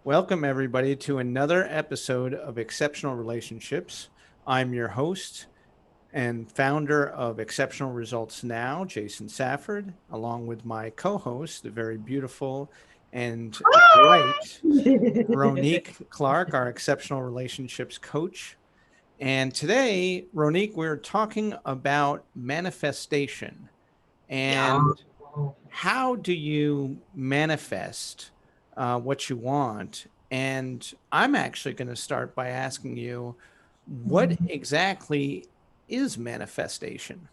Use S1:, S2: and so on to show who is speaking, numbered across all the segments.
S1: Welcome, everybody, to another episode of Exceptional Relationships. I'm your host and founder of Exceptional Results Now, Jason Safford, along with my co host, the very beautiful and bright Ronique Clarke, our Exceptional Relationships coach. And today, Ronique, we're talking about manifestation
S2: Yeah.
S1: and how do you manifest what you want? And I'm actually going to start by asking you, what
S2: Mhm.
S1: exactly is manifestation?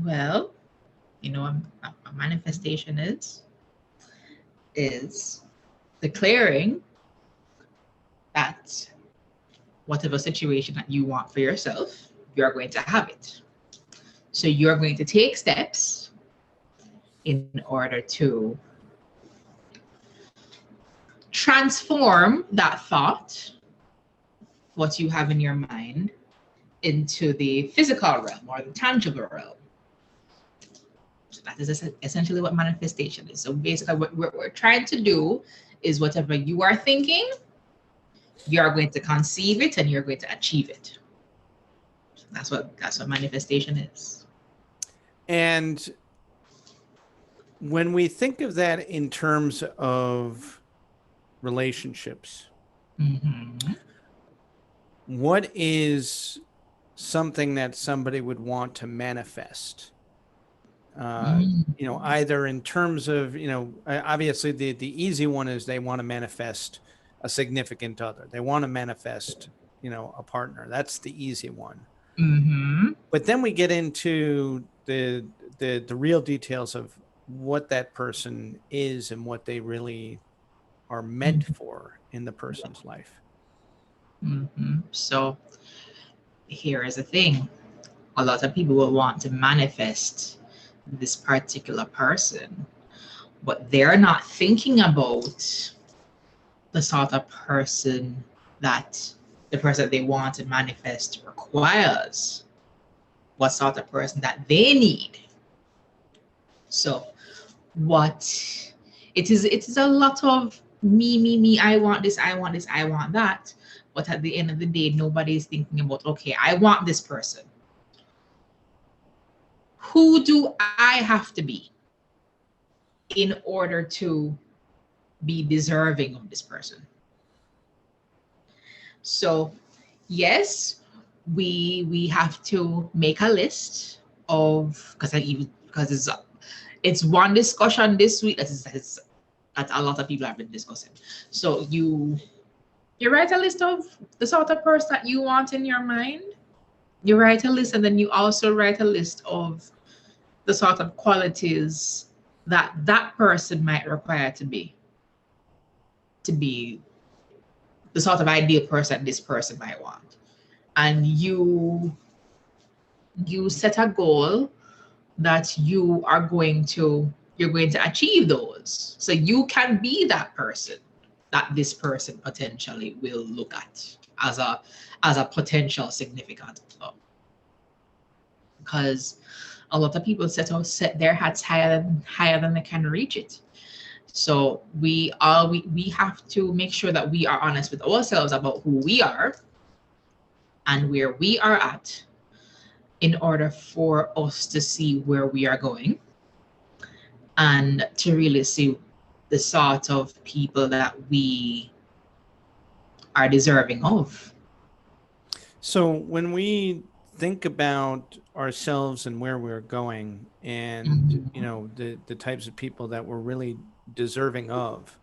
S2: Well, a manifestation is declaring that whatever situation that you want for yourself, you're going to have it. So you're going to take steps in order to transform that thought, what you have in your mind, into the physical realm or the tangible realm. So that is essentially what manifestation is. So basically, what we're trying to do is whatever you are thinking, you're going to conceive it and you're going to achieve it. So that's what manifestation is.
S1: And when we think of that in terms of relationships,
S2: Mm-hmm.
S1: what is something that somebody would want to manifest? Either in terms of, obviously the easy one is they want to manifest a significant other. They want to manifest, a partner. That's the easy one.
S2: Mm-hmm.
S1: But then we get into the real details of what that person is and what they really are meant
S2: Mm-hmm.
S1: for in the person's life.
S2: Mm-hmm. So here is the thing. A lot of people will want to manifest this particular person, but they're not thinking about the sort of person that the person that they want to manifest requires, what sort of person that they need. So what it is a lot of me, I want this, I want this, I want that. But at the end of the day, nobody is thinking about, okay, I want this person. Who do I have to be in order to be deserving of this person? So yes, we have to make a list of, because it's one discussion this week that a lot of people have been discussing. So you write a list of the sort of person that you want in your mind. You write a list, and then you also write a list of the sort of qualities that that person might require to be the sort of ideal person this person might want. And you set a goal that you're going to achieve those, so you can be that person that this person potentially will look at as a potential significant other. Because a lot of people set their hats higher than they can reach it. So we have to make sure that we are honest with ourselves about who we are and where we are at, in order for us to see where we are going and to really see the sort of people that we are deserving of.
S1: So when we think about ourselves and where we're going and
S2: Mhm.
S1: the types of people that we're really deserving of,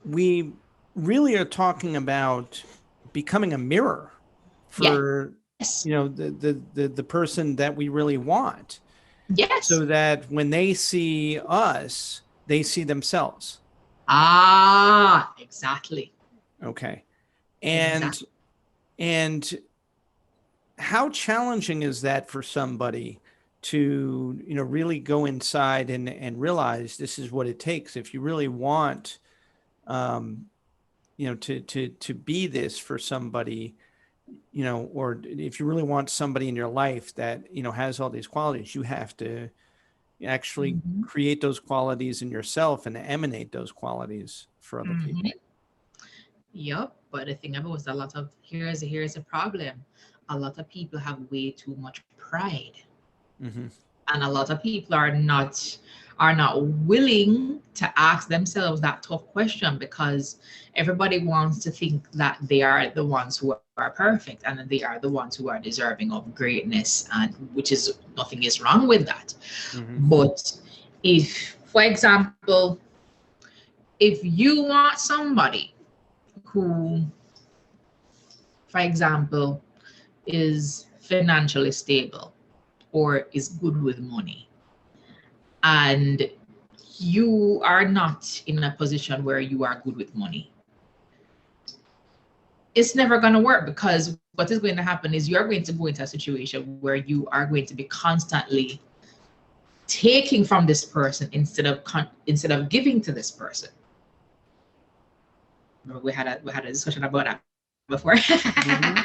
S1: we really are talking about becoming a mirror for
S2: Yes.
S1: the person that we really want,
S2: Yes.
S1: so that when they see us they see themselves.
S2: Ah, exactly.
S1: Okay. and
S2: Exactly.
S1: and how challenging is that for somebody to really go inside and realize this is what it takes if you really want um to be this for somebody, or if you really want somebody in your life that has all these qualities, you have to actually
S2: Mm-hmm.
S1: create those qualities in yourself and emanate those qualities for other
S2: Mm-hmm.
S1: people.
S2: Yep. But the thing about it was a lot of here's a problem. A lot of people have way too much pride.
S1: Hmm.
S2: And a lot of people are not willing to ask themselves that tough question because everybody wants to think that they are the ones who are perfect and that they are the ones who are deserving of greatness, and which is nothing is wrong with that.
S1: Hmm.
S2: But if, for example, if you want somebody who, for example, is financially stable or is good with money, and you are not in a position where you are good with money, it's never going to work, because what is going to happen is you're going to go into a situation where you are going to be constantly taking from this person instead of giving to this person. We had a discussion about that before.
S1: Hmm.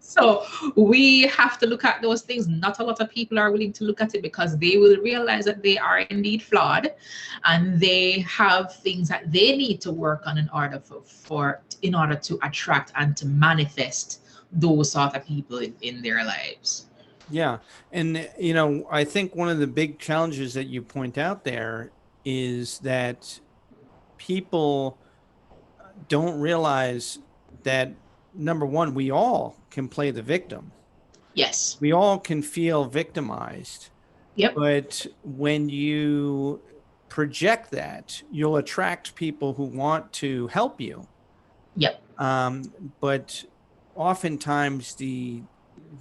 S2: So we have to look at those things. Not a lot of people are willing to look at it because they will realize that they are indeed flawed, and they have things that they need to work on in order to attract and to manifest those sort of people in their lives.
S1: Yeah. And, I think one of the big challenges that you point out there is that people don't realize that, number one, we all can play the victim.
S2: Yes.
S1: We all can feel victimized.
S2: Yep.
S1: But when you project that, you'll attract people who want to help you.
S2: Yep.
S1: But oftentimes,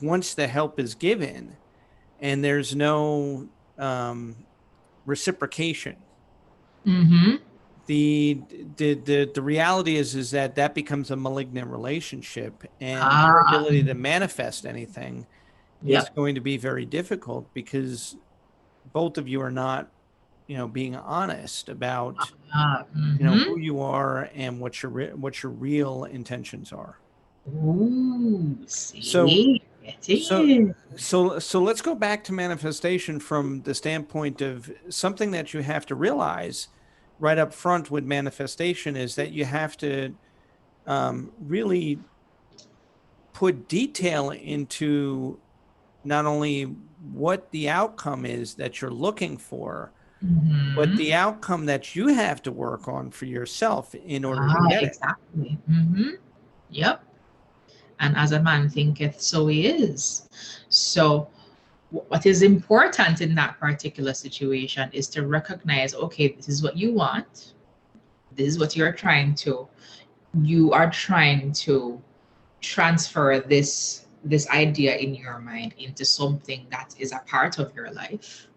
S1: once the help is given and there's no reciprocation,
S2: Mm-hmm.
S1: the reality is that becomes a malignant relationship, and your
S2: Ah.
S1: ability to manifest anything is
S2: Yep.
S1: going to be very difficult, because both of you are not, being honest about,
S2: Mm-hmm.
S1: who you are and what your real intentions are.
S2: Ooh,
S1: So
S2: see, it
S1: so
S2: is.
S1: so let's go back to manifestation from the standpoint of something that you have to realize right up front with manifestation, is that you have to really put detail into not only what the outcome is that you're looking for, but
S2: Mm-hmm.
S1: the outcome that you have to work on for yourself in order to
S2: Ah,
S1: get it.
S2: exactly. Mm-hmm. Yep. And as a man thinketh, so he is. So, what is important in that particular situation is to recognize, okay, this is what you want. This is what you are trying to transfer this idea in your mind into something that is a part of your life.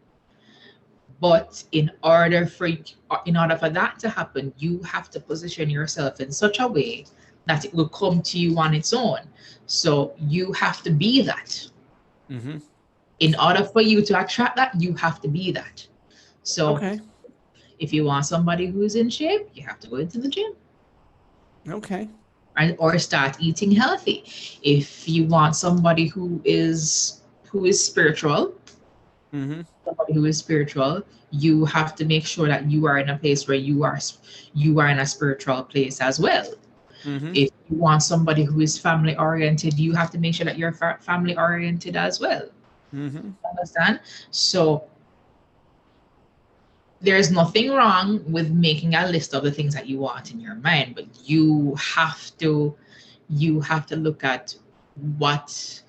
S2: But in order for that to happen, you have to position yourself in such a way that it will come to you on its own. So you have to be that.
S1: Mm-hmm.
S2: In order for you to attract that, you have to be that. So
S1: Okay.
S2: if you want somebody who's in shape, you have to go into the gym,
S1: Okay.
S2: right? Or start eating healthy. If you want somebody who is spiritual,
S1: Mm-hmm.
S2: you have to make sure that you are in a place where you are in a spiritual place as well.
S1: Mm-hmm.
S2: If you want somebody who is family oriented, you have to make sure that you're family oriented as well.
S1: Mm-hmm.
S2: Understand? So there's nothing wrong with making a list of the things that you want in your mind, but you have to look at what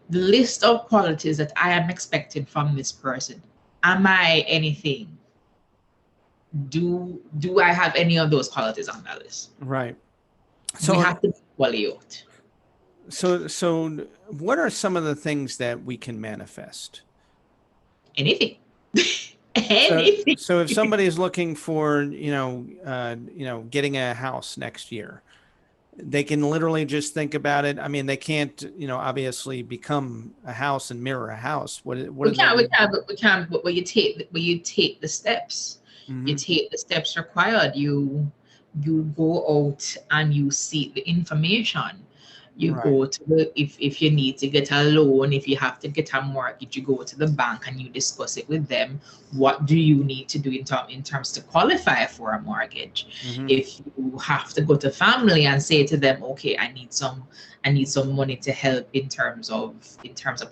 S2: the list of qualities that I am expecting from this person. Am I anything? Do I have any of those qualities on that list?
S1: Right.
S2: We
S1: So
S2: have to be equally out.
S1: so what are some of the things that we can manifest?
S2: Anything.
S1: So
S2: Anything.
S1: so if somebody is looking for, getting a house next year, they can literally just think about it. I mean, they can't, obviously become a house and mirror a house. What
S2: We
S1: do they
S2: can't, we
S1: need?
S2: can't, but we can't, but when you take the steps, you
S1: Mm-hmm.
S2: take the steps required. You go out and you seek the information. You
S1: Right.
S2: go to if you need to get a loan, if you have to get a mortgage, you go to the bank and you discuss it with them. What do you need to do in terms to qualify for a mortgage?
S1: Mm-hmm.
S2: If you have to go to family and say to them, okay, I need some money to help in terms of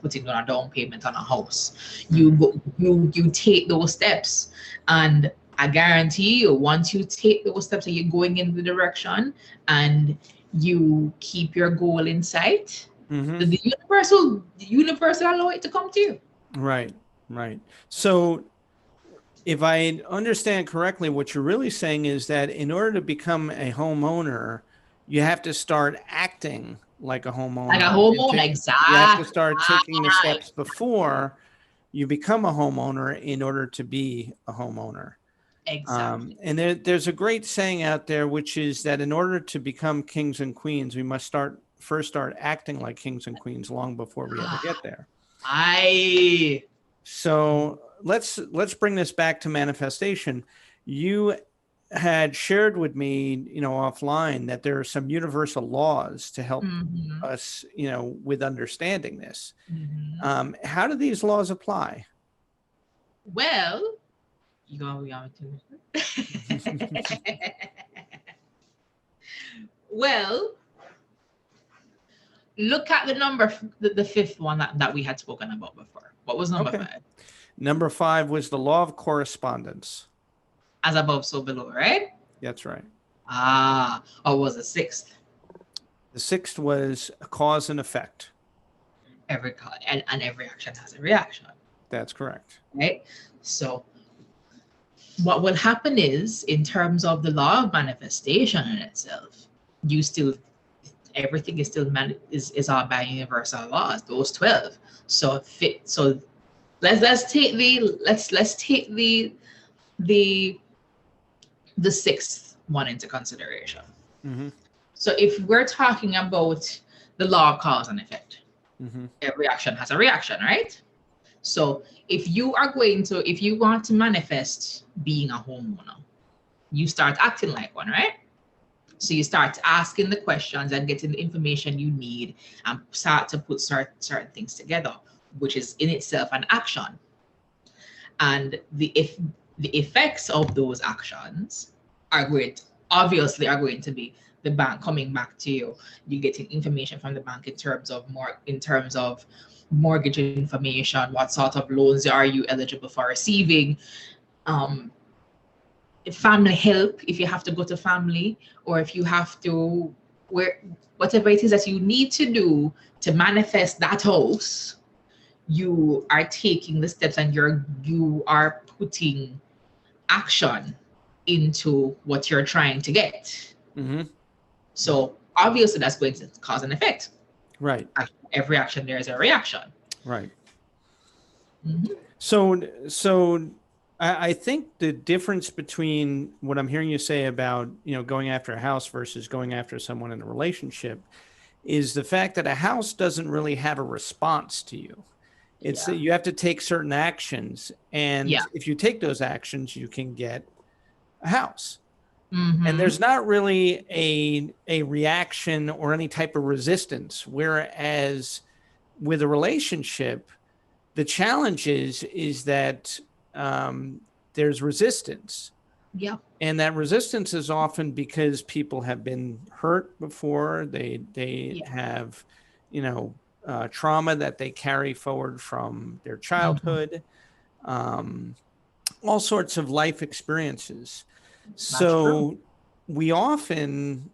S2: putting down a down payment on a house. You
S1: Mm-hmm.
S2: go you take those steps, and I guarantee you, once you take those steps and you're going in the direction and you keep your goal in sight,
S1: Mm-hmm.
S2: the universe will allow it to come to you.
S1: Right. Right. So if I understand correctly, what you're really saying is that in order to become a homeowner, you have to start acting like a
S2: Like a
S1: homeowner and
S2: homeowner,
S1: take, you have to
S2: exactly.
S1: start taking the steps before you become a homeowner in order to be a homeowner.
S2: Exactly.
S1: And there's a great saying out there, which is that in order to become kings and queens, we must first start acting like kings and queens long before we ever get there.
S2: I
S1: So let's bring this back to manifestation. You had shared with me, offline, that there are some universal laws to help
S2: mhm,
S1: us, with understanding this.
S2: mhm.
S1: How do these laws apply?
S2: Well, you going to well, look at the number, the fifth one that we had spoken about before. What was number
S1: Okay.
S2: five?
S1: Number 5 was the law of correspondence.
S2: As above, so below, right?
S1: That's right.
S2: Or was it sixth?
S1: The 6th was a cause and effect.
S2: And every action has a reaction,
S1: That's correct.
S2: right? So what will happen is, in terms of the law of manifestation in itself, you still everything is still is all by universal laws, those 12. So let's take the the sixth one into consideration.
S1: Mm-hmm.
S2: So if we're talking about the law of cause and effect,
S1: Mm-hmm.
S2: every action has a reaction, right? So if you want to manifest being a homeowner, you start acting like one, right? So you start asking the questions and getting the information you need and start to put certain things together, which is in itself an action. And the effects of those actions obviously are going to be the bank coming back to you. You getting information from the bank in terms of mortgage information, what sort of loans are you eligible for receiving, um, family help if you have to go to family, or if you have to whatever it is that you need to do to manifest that house. You are taking the steps and you are putting action into what you're trying to get.
S1: Mm-hmm.
S2: So obviously that's going to cause an effect.
S1: Right.
S2: Every action there is a reaction.
S1: Right.
S2: Mhm.
S1: So I think the difference between what I'm hearing you say about, going after a house versus going after someone in a relationship is the fact that a house doesn't really have a response to you. It's that
S2: Yeah.
S1: you have to take certain actions, and
S2: Yeah.
S1: if you take those actions, you can get a house. And
S2: Mm-hmm.
S1: there's not really a reaction or any type of resistance. Whereas with a relationship, the challenge is that there's resistance,
S2: Yeah.
S1: and that resistance is often because people have been hurt before. They
S2: Yeah.
S1: have, trauma that they carry forward from their
S2: Mm-hmm.
S1: childhood, um, all sorts of life experiences.
S2: That's true.
S1: So we often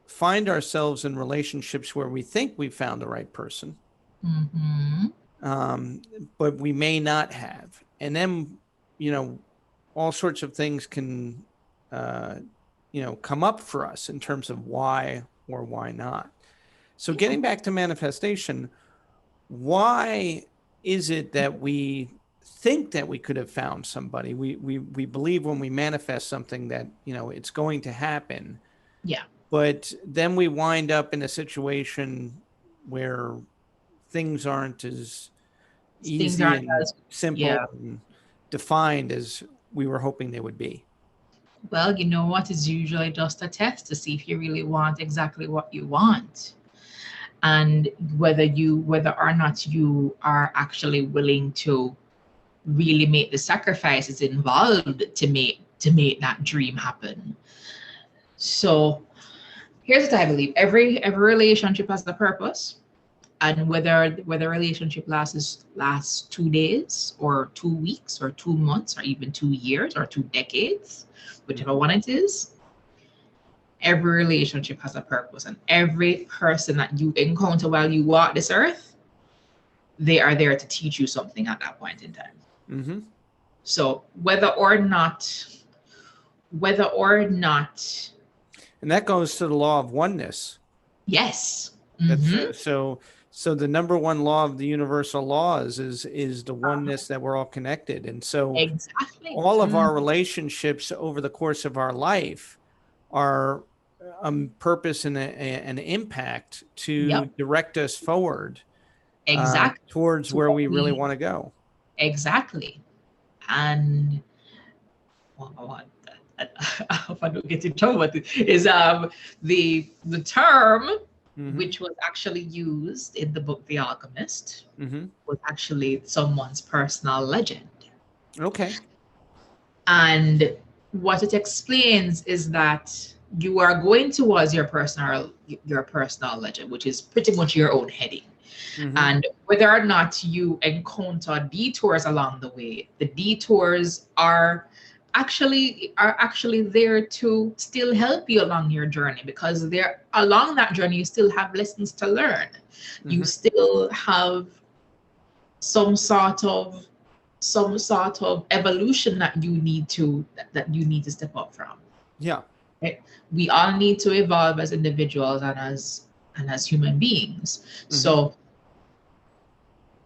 S1: find ourselves in relationships where we think we found the right person,
S2: Mm-hmm.
S1: um, but we may not have. And then, all sorts of things can, come up for us in terms of why or why not. So,
S2: Yeah.
S1: getting back to manifestation, why is it that we think that we could have found somebody? We believe when we manifest something that, it's going to happen,
S2: Yeah.
S1: but then we wind up in a situation where things aren't as
S2: Things
S1: easy
S2: aren't
S1: and
S2: as
S1: simple
S2: yeah.
S1: and defined as we were hoping they would be.
S2: Well, you know what? It's usually just a test to see if you really want exactly what you want. and whether or not you are actually willing to really make the sacrifices involved to make that dream happen. So here's what I believe: every relationship has a purpose, and whether a relationship lasts 2 days or 2 weeks or 2 months or even 2 years or 2 decades, whichever one it is, every relationship has a purpose, and every person that you encounter while you walk this earth, they are there to teach you something at that point in time.
S1: Mm-hmm.
S2: So whether or not,
S1: And that goes to the law of oneness.
S2: yes.
S1: That's
S2: Mm-hmm.
S1: so the number one law of the universal laws is the oneness, that we're all connected. And so
S2: Exactly.
S1: all of our relationships over the course of our life are purpose and an impact to
S2: Yep.
S1: direct us forward
S2: Exactly.
S1: towards
S2: To
S1: where
S2: what
S1: we really
S2: we
S1: want to go.
S2: exactly. And well, I hope I don't get in trouble with it, is the term
S1: Mm-hmm.
S2: which was actually used in the book The Alchemist
S1: Mm-hmm.
S2: was actually someone's personal legend.
S1: Okay.
S2: And what it explains is that you are going towards your personal legend, which is pretty much your own heading.
S1: Mm-hmm.
S2: And whether or not you encounter detours along the way, the detours are actually there to still help you along your journey, because there along that journey you still have lessons to learn. You
S1: Mm-hmm.
S2: still have some sort of evolution that you need to step up from.
S1: Yeah.
S2: Right? We all need to evolve as individuals and as human beings.
S1: Mm-hmm.
S2: So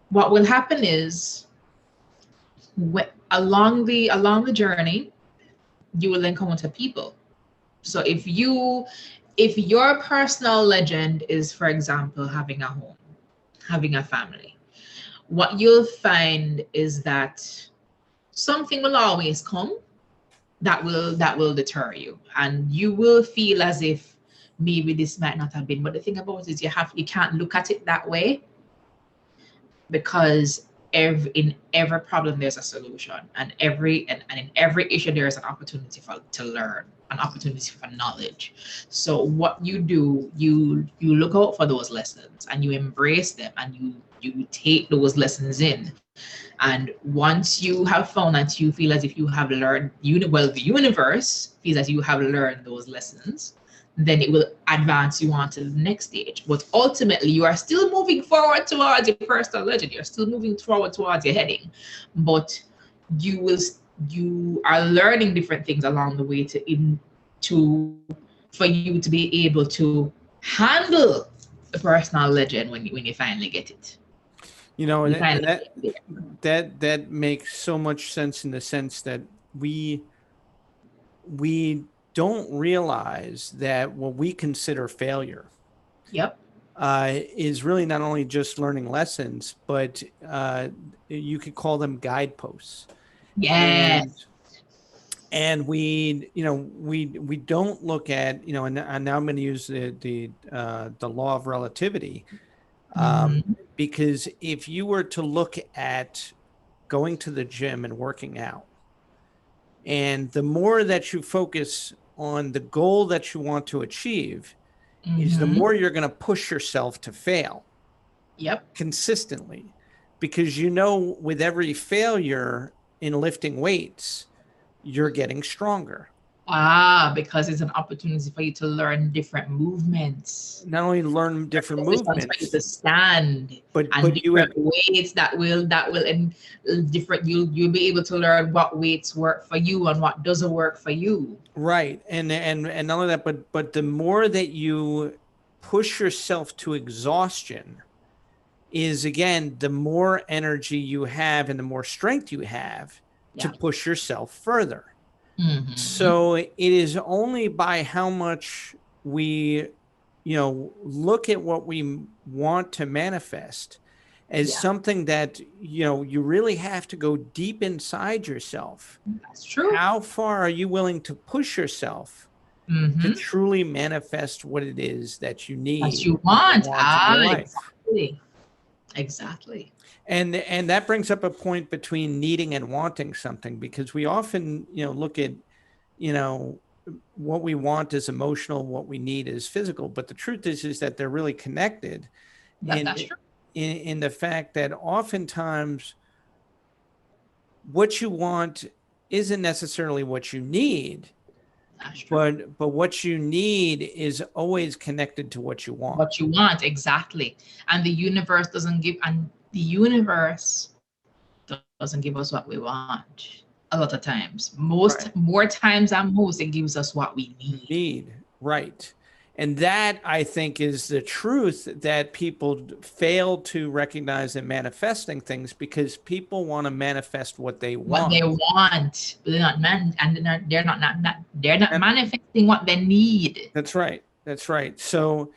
S2: what will happen is, along the journey, you will encounter people. So if your personal legend is, for example, having a home, having a family, what you'll find is that something will always come that will deter you, and you will feel as if maybe this might not have been. But the thing about it is, you can't look at it that way, because in every problem there's a solution, and in every issue there is an opportunity to learn, an opportunity for knowledge. So what you do, you look out for those lessons and you embrace them, and you take those lessons in. And once you have found that you feel as if you have learned, the universe feels as you have learned those lessons, then it will advance you on to the next stage. But ultimately, you are still moving forward towards your personal legend. You're still moving forward towards your heading, but you are learning different things along the way for you to be able to handle the personal legend when you finally get it. You
S1: And
S2: finally
S1: that
S2: get
S1: that makes so much sense, in the sense that we don't realize that what we consider failure
S2: Yep.
S1: is really not only just learning lessons, but you could call them guideposts.
S2: Yes.
S1: And we don't look at, and now I'm going to use the law of relativity, because if you were to look at going to the gym and working out, and the more that you focus on the goal that you want to achieve, is the more you're going to push yourself to fail
S2: Yep.
S1: consistently, because with every failure in lifting weights, you're getting stronger.
S2: Because it's an opportunity for you to learn different movements,
S1: Not only learn different
S2: positions for you
S1: movements,
S2: to stand,
S1: but
S2: and
S1: you
S2: different weights and different. You'll be able to learn what weights work for you and what doesn't work for you.
S1: right, and not only that, but the more that you push yourself to exhaustion, is again the more energy you have and the more strength you have to
S2: Yeah.
S1: push yourself further.
S2: Mm-hmm.
S1: So it is only by how much we, look at what we want to manifest as
S2: Yeah,
S1: something that, you really have to go deep inside yourself.
S2: that's true.
S1: How far are you willing to push yourself to
S2: Mm-hmm.
S1: truly manifest what it is that you
S2: What
S1: need
S2: you
S1: and
S2: want.
S1: want in your
S2: Ah,
S1: life.
S2: exactly. Exactly.
S1: And that brings up a point between needing and wanting something, because we often, look at, you know, what we want is emotional, what we need is physical. But the truth is that they're really connected in
S2: That's true.
S1: in the fact that oftentimes what you want isn't necessarily what you need,
S2: That's true.
S1: but what you need is always connected to what you want.
S2: What you want, exactly. And the universe doesn't give, and the universe doesn't give us what we want. A lot of times,
S1: Right.
S2: more times than most, it gives us what we need.
S1: Need, right. And that, I think, is the truth that people fail to recognize in manifesting things, because people want to manifest what they
S2: What they
S1: want.
S2: want, but they're not and they're not
S1: And
S2: manifesting what they need.
S1: that's right. That's right. So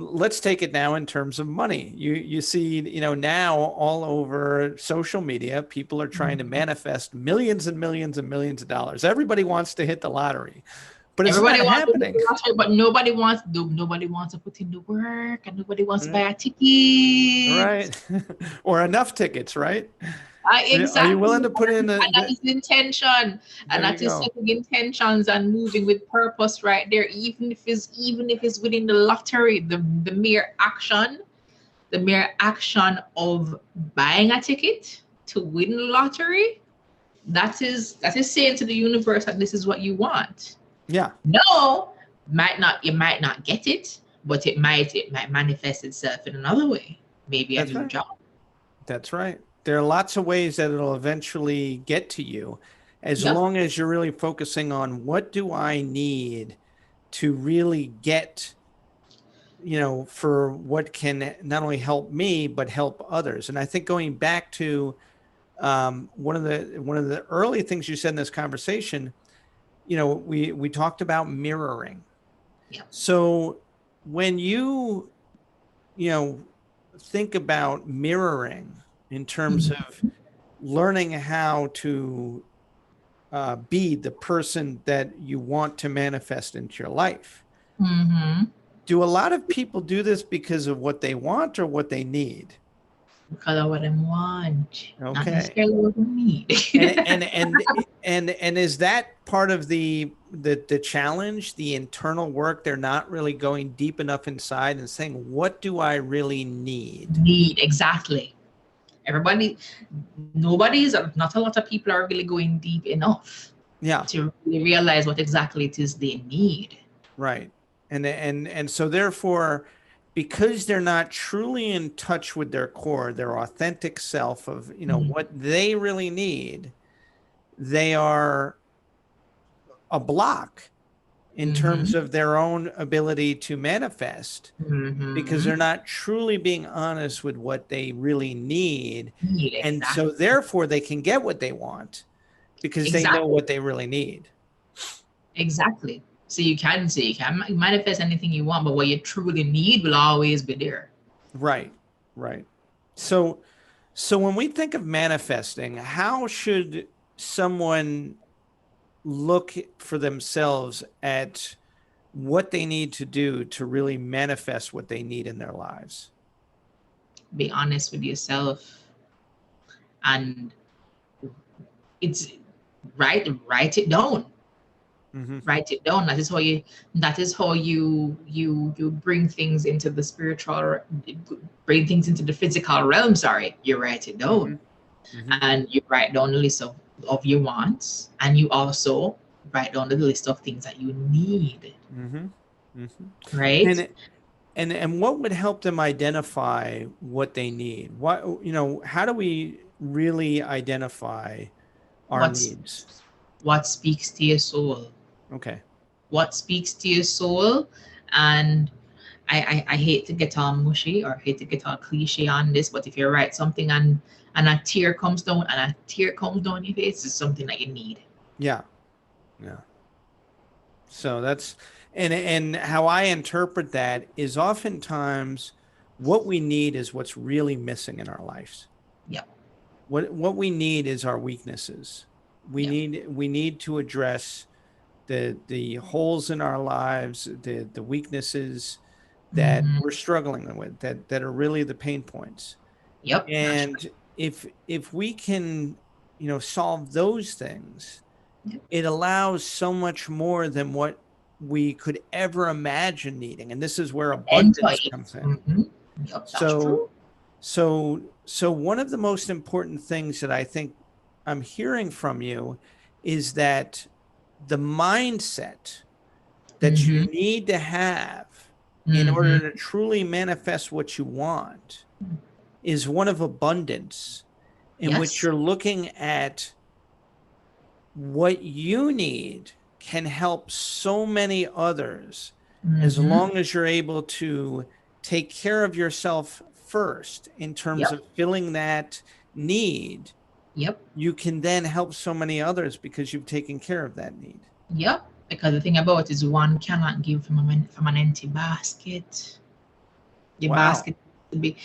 S1: let's take it now in terms of money. You see, now all over social media, people are trying to
S2: Mhm.
S1: manifest millions and millions and millions of dollars. Everybody wants to hit the lottery, but it's not
S2: Everybody wants to hit
S1: happening.
S2: the lottery, but nobody wants to put in the work, and nobody wants to buy a
S1: Right.
S2: ticket.
S1: Or enough tickets, right? Are you
S2: Exactly.
S1: willing to put in
S2: And that is the intention. And
S1: there you
S2: that is
S1: go.
S2: setting intentions and moving with purpose right there. Even if it's within the lottery, the mere action of buying a ticket to win the lottery, that is saying to the universe that this is what you want.
S1: Yeah,
S2: No, you might not get it, but it might manifest itself in another way. Maybe a
S1: that's
S2: new
S1: right.
S2: job.
S1: That's right. There are lots of ways that it'll eventually get to you, as
S2: Yep.
S1: long as you're really focusing on what do I need to really get, for what can not only help me, but help others. And I think going back to one of the early things you said in this conversation, we talked about mirroring.
S2: Yep.
S1: So when you know, think about mirroring in terms
S2: Mhm.
S1: of learning how to be the person that you want to manifest into your life.
S2: Mhm.
S1: Do a lot of people do this because of what they want or what they need?
S2: Because of what I want, not
S1: Okay.
S2: necessarily what I need.
S1: And and is that part of the challenge, the internal work? They're not really going deep enough inside and saying, what do I really need?
S2: Need, exactly. Everybody, not a lot of people are really going deep enough
S1: Yeah.
S2: to really realize what exactly it is they need.
S1: Right. And so therefore, because they're not truly in touch with their core, their authentic self of,
S2: Mhm.
S1: what they really need, they are a block in terms
S2: Mhm.
S1: of their own ability to manifest, because
S2: Mhm.
S1: they're not truly being honest with what they really need.
S2: Need,
S1: And so
S2: exactly.
S1: therefore they can get what they want because they know
S2: Exactly.
S1: what they really need.
S2: Exactly. So you can manifest anything you want, but what you truly need will always be there.
S1: Right. Right. So when we think of manifesting, how should someone look for themselves at what they need to do to really manifest what they need in their lives?
S2: Be honest with yourself, and it's write it down.
S1: Hmm.
S2: Write it down. That is how you bring things into the spiritual, bring things into the physical realm. Sorry, you write it
S1: Hmm.
S2: down,
S1: Hmm.
S2: and you write down the list of your wants, and you also write down the list of things that you need.
S1: Hmm. Hmm.
S2: Right.
S1: And and what would help them identify what they need? How do we really identify our
S2: What's
S1: needs?
S2: what speaks to your soul?
S1: Okay.
S2: What speaks to your soul? And I hate to get all mushy or hate to get all cliche on this, but if you write something and a tear comes down your face, it's something that you need.
S1: Yeah. Yeah. So that's and how I interpret that is oftentimes what we need is what's really missing in our lives.
S2: Yep.
S1: What we need is our weaknesses. We
S2: Yep.
S1: need we need to address the holes in our lives, the weaknesses that
S2: Mm-hmm.
S1: we're struggling with, that are really the pain points.
S2: Yep, that's right.
S1: And if we can, solve those things,
S2: Yep.
S1: it allows so much more than what we could ever imagine needing. And this is where
S2: Enjoy
S1: abundance
S2: it.
S1: comes in.
S2: Mm-hmm. Yep, that's
S1: So
S2: true.
S1: so one of the most important things that I think I'm hearing from you is that the mindset that you
S2: Mm-hmm.
S1: need to have in order
S2: Mm-hmm.
S1: to truly manifest what you want is one of abundance, in which
S2: Yes.
S1: you're looking at what you need can help so many others, as
S2: Mm-hmm.
S1: long as you're able to take care of yourself first in terms
S2: Yep.
S1: of filling that need.
S2: Yep.
S1: You can then help so many others because you've taken care of that need.
S2: Yep. Because the thing about it is one cannot give from an empty basket. The
S1: Wow.
S2: basket to be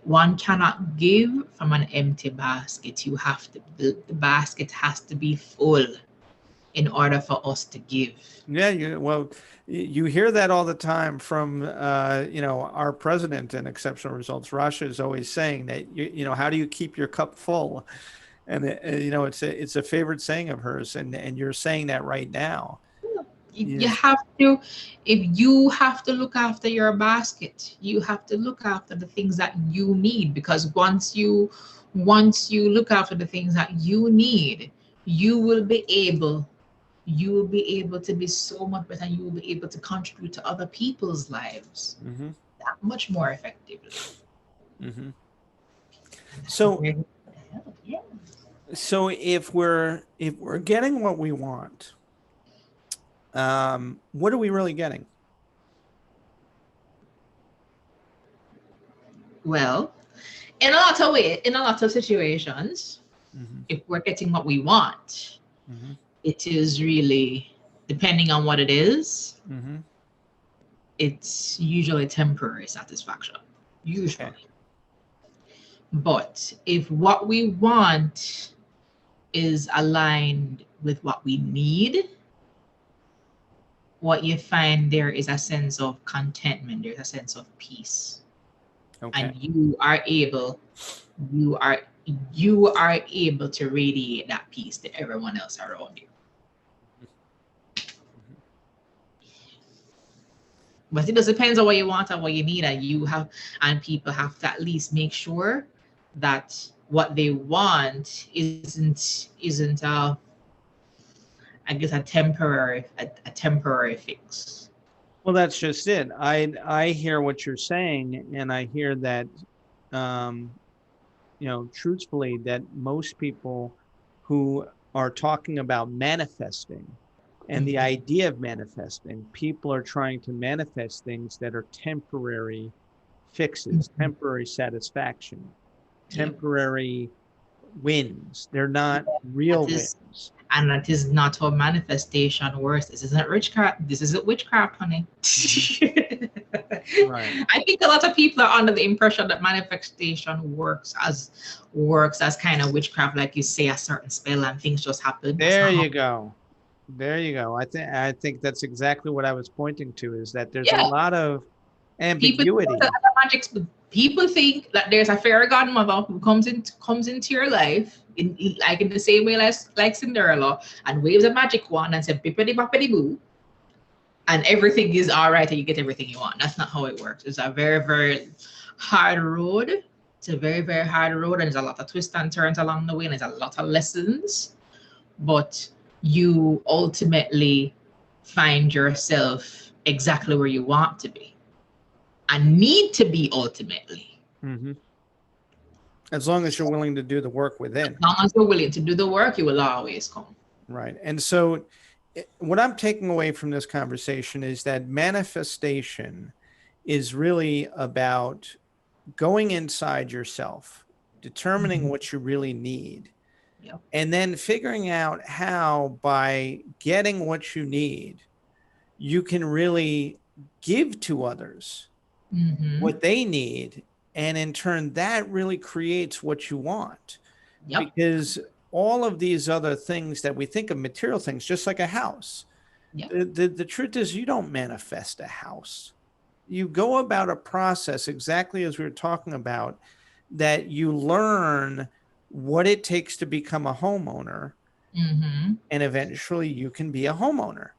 S2: one cannot give from an empty basket. You have to the basket has to be full in order for us to give.
S1: Yeah, you hear that all the time from our president in Exceptional Results. Rasha is always saying that how do you keep your cup full? And it's a favorite saying of hers, and you're saying that right now.
S2: You
S1: Is
S2: have to, if you have to look after your basket, you have to look after the things that you need, because once you look after the things that you need, you will be able to be so much better, and you will be able to contribute to other people's lives
S1: mm-hmm,
S2: that much more effectively.
S1: mm-hmm.
S2: That's what
S1: So
S2: we're here to help. Yeah.
S1: so if we're getting what we want, what are we really getting?
S2: Well, in a lot of situations,
S1: Mm-hmm,
S2: if we're getting what we want,
S1: mm-hmm,
S2: it is really, depending on what it is,
S1: mm-hmm.
S2: it's usually temporary satisfaction.
S1: Okay.
S2: Usually. But if what we want is aligned with what we need, what you find there is a sense of contentment, there's a sense of peace.
S1: Okay.
S2: And you are you are able to radiate that peace to everyone else around you.
S1: Mm-hmm.
S2: But it just depends on what you want and what you need, and people have to at least make sure that what they want isn't I guess a temporary fix.
S1: Well, that's just it. I hear what you're saying, and I hear that, um, truthfully, that most people who are talking about manifesting and the
S2: Mhm.
S1: idea of manifesting, people are trying to manifest things that are temporary fixes,
S2: Mhm.
S1: temporary satisfaction,
S2: Yep.
S1: temporary wins. They're not
S2: That
S1: real
S2: is
S1: wins.
S2: and that is not how manifestation works. This isn't witchcraft. This isn't witchcraft, honey.
S1: Mhm. Right.
S2: I think a lot of people are under the impression that manifestation works as kind of witchcraft, like you say a certain spell and things just happen. That's
S1: There
S2: not how.
S1: you go. There you go. I think that's exactly what I was pointing to, is that there's a
S2: Yeah,
S1: lot of
S2: people think that
S1: ambiguity.
S2: the people think that there's a fairy godmother who comes into your life like in the same way like Cinderella, and waves a magic wand and says bippity boppity boo, and everything is all right and you get everything you want. That's not how it works. It's a very, very hard road. It's a very, very hard road, and there's a lot of twists and turns along the way, and there's a lot of lessons. But you ultimately find yourself exactly where you want to be and need to be ultimately.
S1: Hmm. As long as you're willing to do the work
S2: As
S1: within.
S2: long as you're willing to do the work, you will always come.
S1: Right. And so, what I'm taking away from this conversation is that manifestation is really about going inside yourself, determining
S2: Mhm.
S1: what you really need,
S2: Yep.
S1: and then figuring out how, by getting what you need, you can really give to others
S2: Mm-hmm.
S1: what they need. And in turn, that really creates what you want.
S2: Yep.
S1: Because all of these other things that we think of, material things, just like a house,
S2: Yep.
S1: The truth is you don't manifest a house. You go about a process exactly as we were talking about, that you learn what it takes to become a homeowner,
S2: Mm-hmm.
S1: and eventually you can be a homeowner.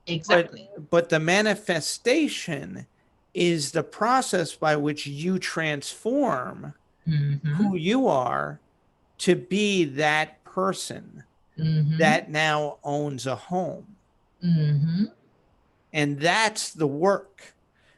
S1: But
S2: Exactly.
S1: but the manifestation is the process by which you transform
S2: Mm-hmm.
S1: who you are to be that person
S2: Mm-hmm.
S1: that now owns a home.
S2: Mm-hmm.
S1: And that's the work.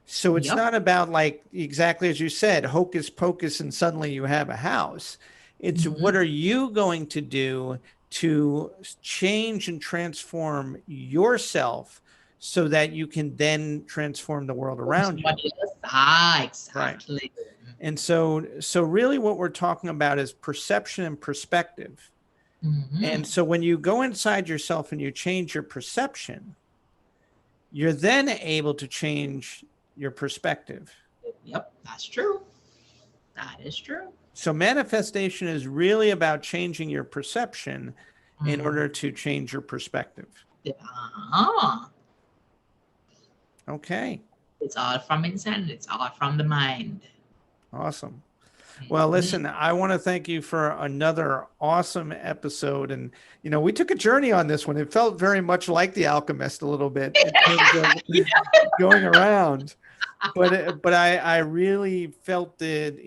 S1: So it's
S2: Yep.
S1: not about, like, exactly as you said, hocus pocus and suddenly you have a house. It's what
S2: Mm-hmm.
S1: are you going to do to change and transform yourself so that you can then transform the world around you.
S2: Somebody else. Ah,
S1: Right.
S2: exactly.
S1: And so really what we're talking about is perception and perspective. And
S2: Mm-hmm.
S1: so when you go inside yourself and you change your perception, you're then able to change your perspective.
S2: Yep, that's true. That is true.
S1: So manifestation is really about changing your perception in
S2: Mm.
S1: order to change your perspective.
S2: Ah,
S1: Okay,
S2: it's all from inside. It's all from the mind.
S1: awesome. Well,
S2: Mhm.
S1: listen, I want to thank you for another awesome episode. And, we took a journey on this one. It felt very much like The Alchemist a little bit in terms of
S2: Yeah.
S1: going around. But I really felt the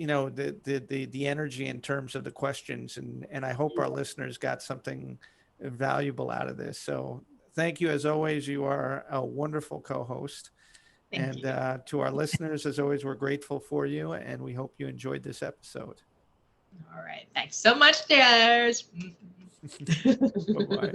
S1: energy in terms of the questions, and I hope our listeners got something valuable out of this. So thank you as always. You are a wonderful co-host,
S2: Thank
S1: and
S2: you.
S1: to our listeners, as always, we're grateful for you, and we hope you enjoyed this episode.
S2: All right. Thanks so much, Des.
S1: Bye bye.